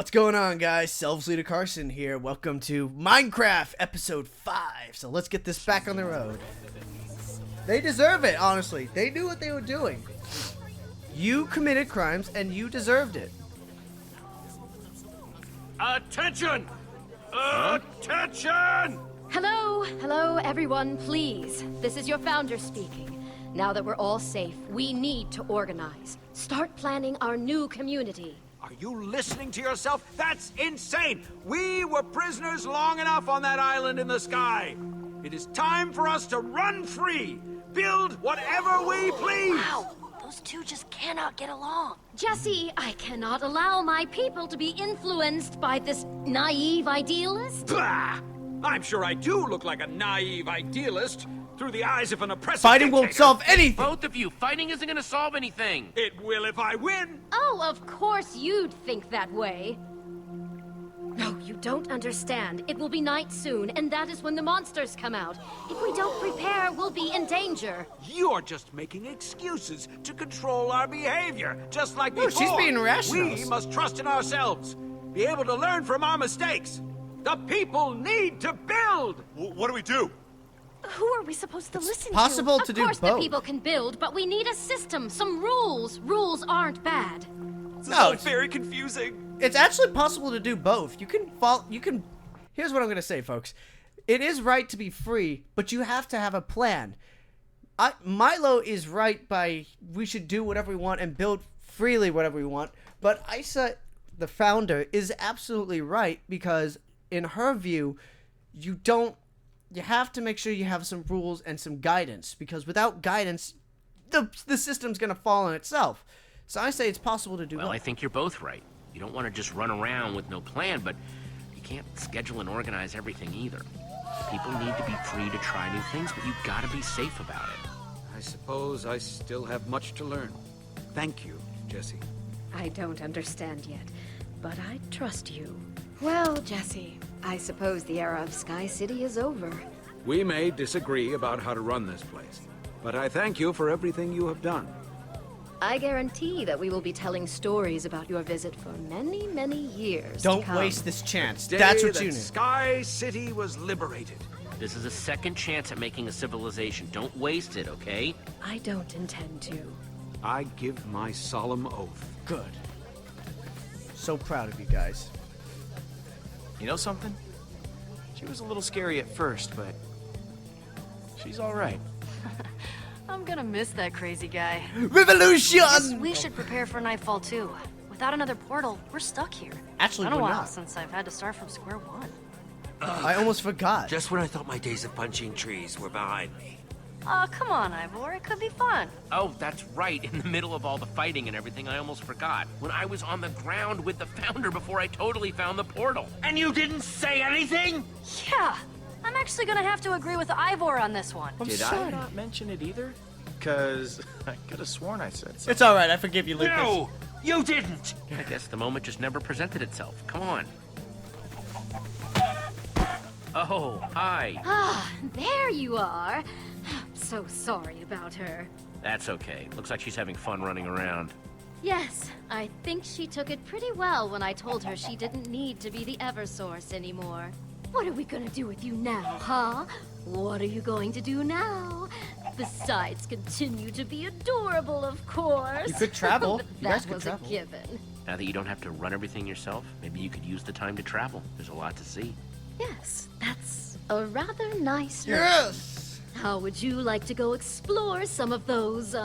What's going on, guys? SelvsLeaderCarson here. Welcome to Minecraft Episode 5. So let's get this back on the road. They deserve it, honestly. They knew what they were doing. You committed crimes, and you deserved it. Attention! Attention! Hello, everyone, please. This is your founder speaking. Now that we're all safe, we need to organize. Start planning our new community. Are you listening to yourself? That's insane! We were prisoners long enough on that island in the sky. It is time for us to run free. Build whatever we please. Wow, those two just cannot get along. Jesse, I cannot allow my people to be influenced by this naive idealist. Bah! I'm sure I do look like a naive idealist through the eyes of an oppressive Fighting dictator. won't solve anything. Both of you, fighting isn't gonna solve anything. It will if I win. Oh, of course you'd think that way. No, you don't understand. It will be night soon, and that is when the monsters come out. If we don't prepare, we'll be in danger. You're just making excuses to control our behavior, just like before. she's being rational. We must trust in ourselves, be able to learn from our mistakes. The people need to build. What do we do? Who are we supposed to listen possible to to? do Of course both. the people can build, but we need a system, some rules. Rules aren't bad. This is No, all it's- very confusing. It's actually possible to do both. You can Here's what I'm gonna say, folks. It is right to be free, but you have to have a plan. Milo is right by we should do whatever we want and build freely whatever we want. But Isa, the founder, is absolutely right because in her view, you have to make sure you have some rules and some guidance because without guidance, the system's gonna fall on itself. So I say it's possible to do Well, both. I think you're both right. You don't want to just run around with no plan, but you can't schedule and organize everything either. People need to be free to try new things, but you gotta be safe about it. I suppose I still have much to learn. Thank you, Jesse. I don't understand yet, but I trust you. Well, Jesse, I suppose the era of Sky City is over. We may disagree about how to run this place, but I thank you for everything you have done. I guarantee that we will be telling stories about your visit for many, many years to Don't come. waste this chance. Day That's what that you need. Sky City was liberated. This is a second chance at making a civilization. Don't waste it, okay? I don't intend to. I give my solemn oath. Good. So proud of you guys. You know something? She was a little scary at first, but she's all right. I'm gonna miss that crazy guy. Revolution! We should prepare for nightfall too. Without another portal, we're stuck here. Actually, It's been a we're while not. since I've had to start from square one. I almost forgot. Just when I thought my days of punching trees were behind me. Aw, come on, Ivor. It could be fun. Oh, that's right. In the middle of all the fighting and everything, I almost forgot. When I was on the ground with the founder before I totally found the portal. And you didn't say anything? Yeah, I'm actually gonna have to agree with Ivor on this one. I'm Did sorry. I not mention it either? Because I could have sworn I said so. It's all right. I forgive you, Lucas. No, you didn't. I guess the moment just never presented itself. Come on. Oh, hi. Ah, there you are. I'm so sorry about her. That's okay. Looks like she's having fun running around. Yes, I think she took it pretty well when I told her she didn't need to be the Eversource anymore. What are we gonna do with you now, huh? What are you going to do now? Besides, continue to be adorable, of course. You could travel. But You guys that could was travel. a given. Now that you don't have to run everything yourself, maybe you could use the time to travel. There's a lot to see. Yes, that's a rather nice note. Yes! How would you like to go explore some of those,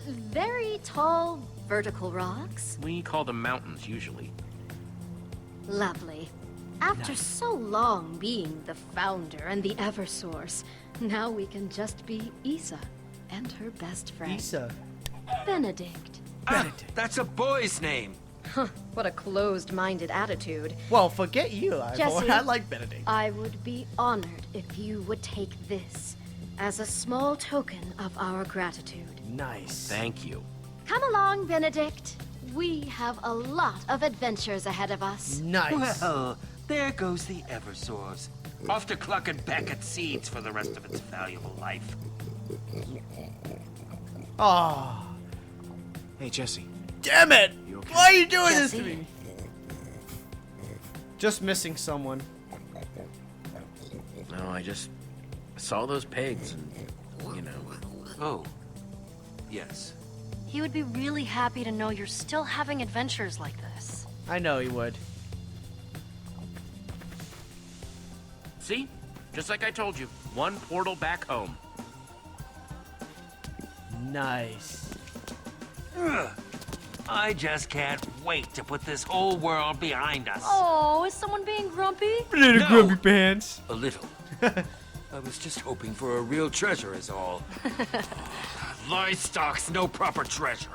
very tall vertical rocks? We call them mountains, usually. Lovely. After so long being the founder and the Eversource, now we can just be Isa and her best friend, Isa. Benedict. That's a boy's name. Huh, what a closed-minded attitude. Well, forget you, Ivor. Jesse. I like Benedict. I would be honored if you would take this as a small token of our gratitude. Nice. Thank you. Come along, Benedict. We have a lot of adventures ahead of us. Nice. Well, there goes the Eversource. Off to cluck and peck at seeds for the rest of its valuable life. Oh, Hey, Jesse. damn it! You okay? Why are you doing this to Jesse? me? Just missing someone. No, I just saw those pigs and, you know. Oh. Yes. He would be really happy to know you're still having adventures like this. I know he would. See? Just like I told you. One portal back home. Nice. Ugh. I just can't wait to put this whole world behind us. Oh, is someone being grumpy? Little No. grumpy pants. A little. I was just hoping for a real treasure is all. Livestock's no proper treasure.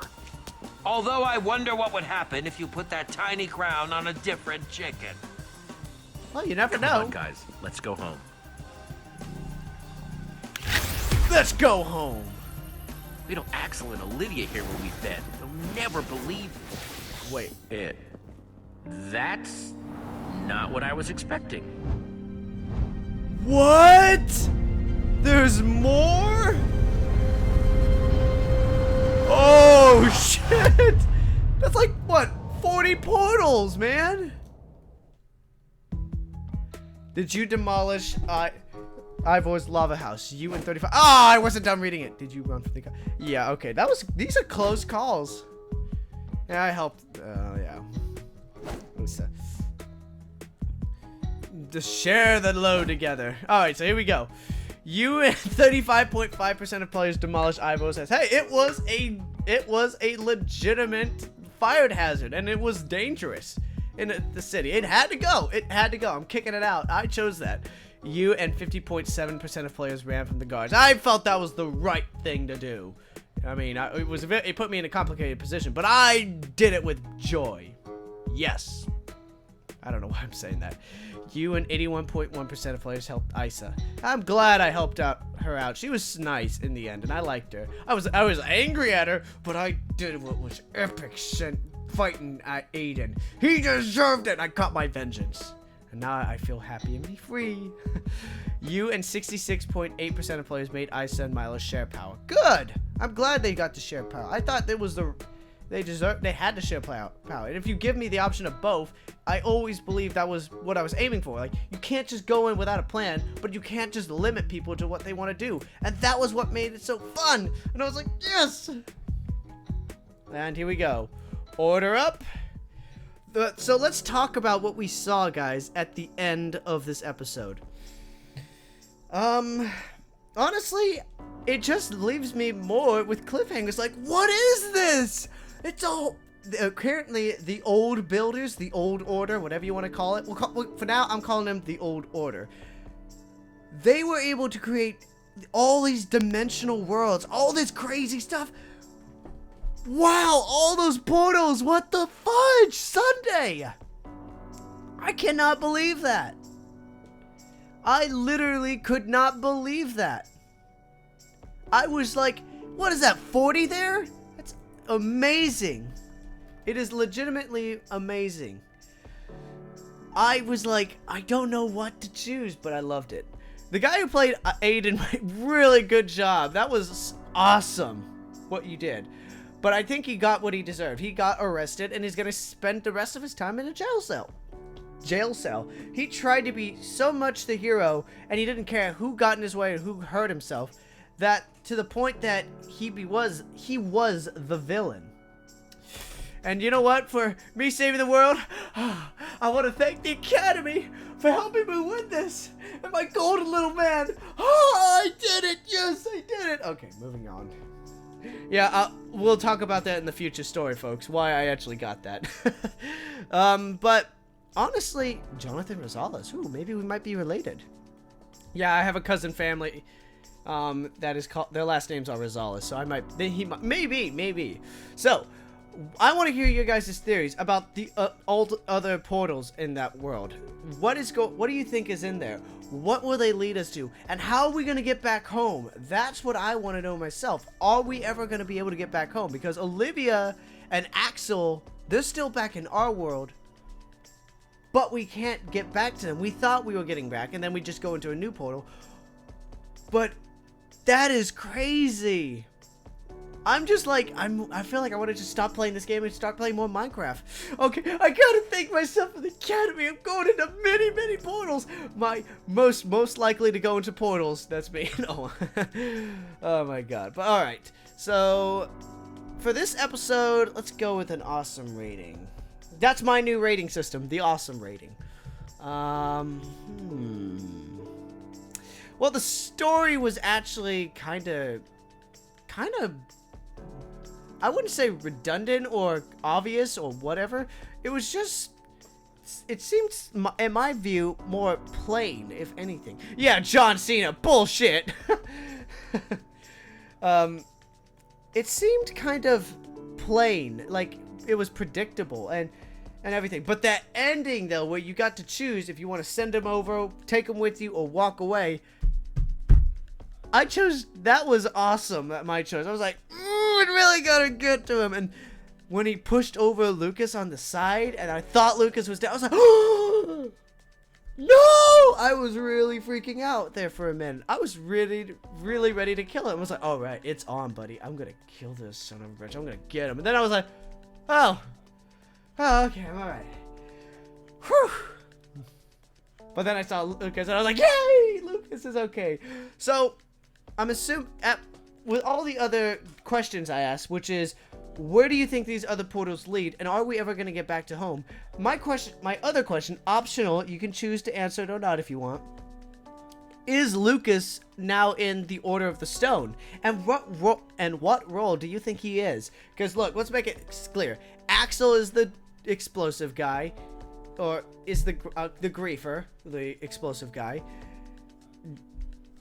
Although I wonder what would happen if you put that tiny crown on a different chicken. Well, you never Come know. on, guys. Let's go home. Let's go home. We don't Axel and Olivia here where we've been. They'll never believe Wait. it. That's not what I was expecting. What? There's more? Oh, shit. That's like, what, 40 portals, man? Did you demolish Ivor's lava house? You and 35. Ah, I wasn't done reading it. Did you run from the car? Yeah, okay. These are close calls. Yeah, I helped. Yeah. Just share the load together. Alright, so here we go. You and 35.5% of players demolished Ivo's house. Hey, it was a legitimate fire hazard, and it was dangerous in the city. It had to go. It had to go. I'm kicking it out. I chose that. You and 50.7% of players ran from the guards. I felt that was the right thing to do. I mean, it put me in a complicated position, but I did it with joy. Yes. I don't know why I'm saying that. You and 81.1% of players helped Isa. I'm glad I helped her out. She was nice in the end, and I liked her. I was angry at her, but I did what was epic fighting at Aiden. He deserved it. I got my vengeance. And now I feel happy and be free. You and 66.8% of players made Isa and Milo share power. Good. I'm glad they got to share power. I thought they had to share power. And if you give me the option of both, I always believed that was what I was aiming for. Like, you can't just go in without a plan, but you can't just limit people to what they want to do. And that was what made it so fun. And I was like, yes. And here we go. Order up. So let's talk about what we saw, guys, at the end of this episode. Honestly, it just leaves me more with cliffhangers. Like, what is this? It's all currently the old builders, the old order, whatever you want to call it. For now, I'm calling them the old order. They were able to create all these dimensional worlds, all this crazy stuff. Wow, all those portals, what the fudge, Sunday! I cannot believe that. I literally could not believe that. I was like, what is that, 40 there? That's amazing. It is legitimately amazing. I was like, I don't know what to choose, but I loved it. The guy who played Aiden, really good job. That was awesome, what you did. But I think he got what he deserved. He got arrested, and he's going to spend the rest of his time in a jail cell. He tried to be so much the hero, and he didn't care who got in his way or who hurt himself, that to the point that he was the villain. And you know what? For me saving the world, I want to thank the Academy for helping me win this. And my golden little man. Oh, I did it. Yes, I did it. Okay, moving on. Yeah, we'll talk about that in the future story, folks, why I actually got that. But honestly, Jonathan Rosales, maybe we might be related. Yeah, I have a cousin family that is called, their last names are Rosales, so maybe. So, I want to hear your guys' theories about the old other portals in that world. What do you think is in there? What will they lead us to? And how are we going to get back home? That's what I want to know myself. Are we ever going to be able to get back home? Because Olivia and Axel, they're still back in our world, but we can't get back to them. We thought we were getting back, and then we just go into a new portal. But that is crazy. I'm just like, I feel like I want to just stop playing this game and start playing more Minecraft. Okay, I gotta thank myself for the academy. I'm going into many portals. My most likely to go into portals. That's me. No. Oh my god. But all right. So for this episode, let's go with an awesome rating. That's my new rating system, the awesome rating. Well, the story was actually kind of, I wouldn't say redundant or obvious or whatever. It was just, it seemed, in my view, more plain, if anything. Yeah, John Cena, bullshit. It seemed kind of plain, like it was predictable and everything. But that ending, though, where you got to choose if you want to send him over, take him with you, or walk away. I chose, that was awesome, my choice. I was like, ooh, it really gotta get to him. And when he pushed over Lucas on the side, and I thought Lucas was dead, I was like, oh, no! I was really freaking out there for a minute. I was really ready to kill him. I was like, all right, it's on, buddy. I'm gonna kill this son of a bitch. I'm gonna get him. And then I was like, oh, okay, I'm all right. Whew. But then I saw Lucas, and I was like, yay, Lucas is okay. So I'm assuming, with all the other questions I asked, which is, where do you think these other portals lead, and are we ever going to get back to home? My other question, optional, you can choose to answer it or not if you want. Is Lucas now in the Order of the Stone? And what role do you think he is? Because look, let's make it clear. Axel is the explosive guy, or is the griefer, the explosive guy.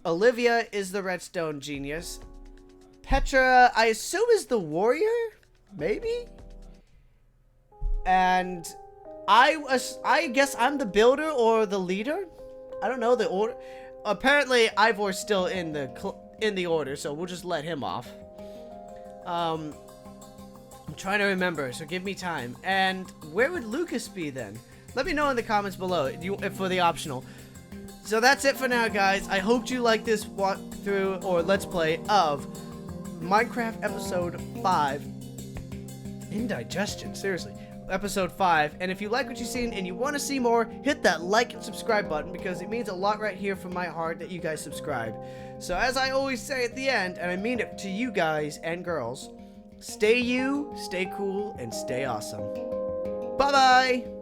Olivia is the redstone genius. Petra, I assume, is the warrior? Maybe? And I guess I'm the builder or the leader? I don't know the order. Apparently, Ivor's still in the order, so we'll just let him off. I'm trying to remember, so give me time. And where would Lucas be then? Let me know in the comments below for the optional. So that's it for now, guys. I hope you like this walkthrough or let's play of Minecraft episode 5. Indigestion, seriously. Episode 5. And if you like what you've seen and you want to see more, hit that like and subscribe button, because it means a lot right here from my heart that you guys subscribe. So as I always say at the end, and I mean it to you guys and girls, stay you, stay cool, and stay awesome. Bye-bye!